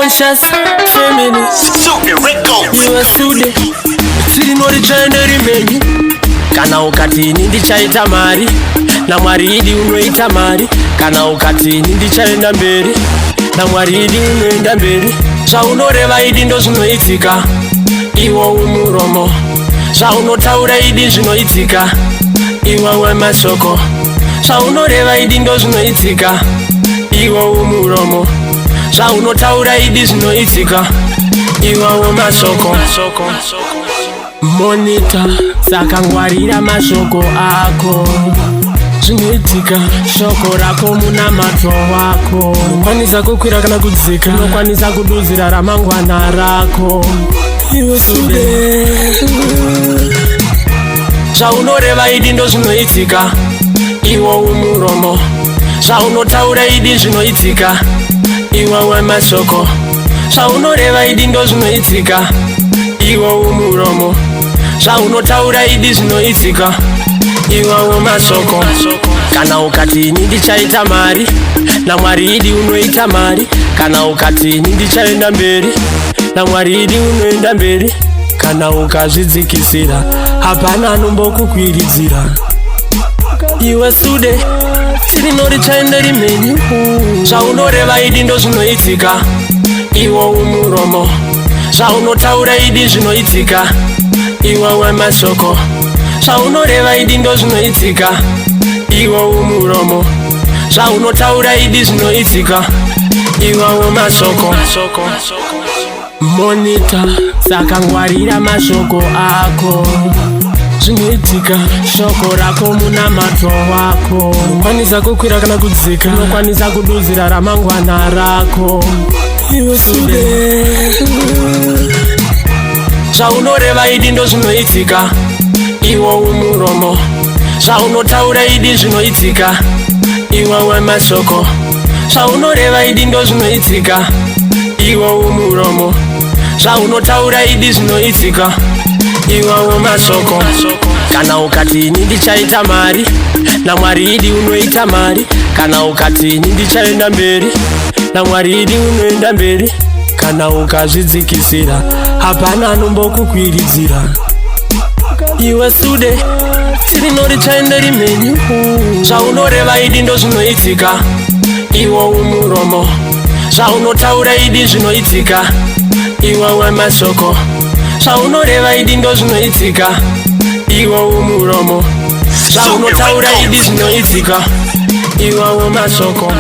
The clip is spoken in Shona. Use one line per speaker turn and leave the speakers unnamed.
conscious, feminist. Iwe sude, sirinori jenderi menyu. Kana ukatini ndichaita mari, na Mwari idi unoita mari. Kana ukatini ndichaenda mberi, na Mwari idi unoenda mberi. Zvaunoreva idi ndo zvinoitika, iwo umuromo. Zvaunotaura idi zvinoitika, iwo masoko. Zvaunoreva idi ndo zvinoitika, iwo umuromo. Zvaunotaura idi zvinoitika, iwo masoko. Monita, saka ngwarira mashoko ako. Zvinoitika, shoko rako muna mato wako. Unokwanisa kukwira kana kudzika, unokwanisa kuduzira ramangwana rako. Iwe sude, zvaunoreva idi ndo zvinoitika, iwo umuromo. Zvaunotaura idi zvinoitika, iwo masoko. Zvaunoreva idi ndo zvinoitika, iwo umuromo. Zvaunotaura idi zvinoitika, iwo masoko. Kana ukatini ndichaita mari, na Mwari idi unoita mari. Kana ukatini ndichaenda mberi, na Mwari idi unoenda mberi. Kana ukazvidzikisira, hapana anombokukwiridzira. Iwe sude, sirinori chaenderi menyu. Zvaunoreva idi ndo zvinoitika, iwo umuromo. Zvaunotaura idi zvinoitika, iwo masoko. Zvaunoreva idi ndo zvinoitika, iwo umuromo. Zvaunotaura idi zvinoitika, iwo masoko. Monita, saka ngwarira mashoko ako. Zvinoitika, shoko rako muna mato wako. Unokwanisa kukwira kana kudzika, unokwanisa kuduzira ramangwana rako. Iwe sude, zvaunoreva idi ndo zvinoitika, iwo umuromo. Zvaunotaura idi zvinoitika, iwo masoko. Zvaunoreva idi ndo zvinoitika, iwo umuromo. Zvaunotaura idi zvinoitika, iwo masoko. Kana ukatini ndichaita mari, na Mwari idi unoita mari. Kana ukatini ndichaenda mberi, na Mwari idi unoenda mberi. Kana ukazvidzikisira, hapana anombokukwiridzira. Iwe sude, sirinori chaenderi menyu. Zvaunoreva idi ndo zvinoitika, iwo umuromo. Zvaunotaura idi zvinoitika, iwo masoko. Zvaunoreva idi ndo zvinoitika, iwo umuromo. Zvaunotaura idi zvinoitika, iwo masoko.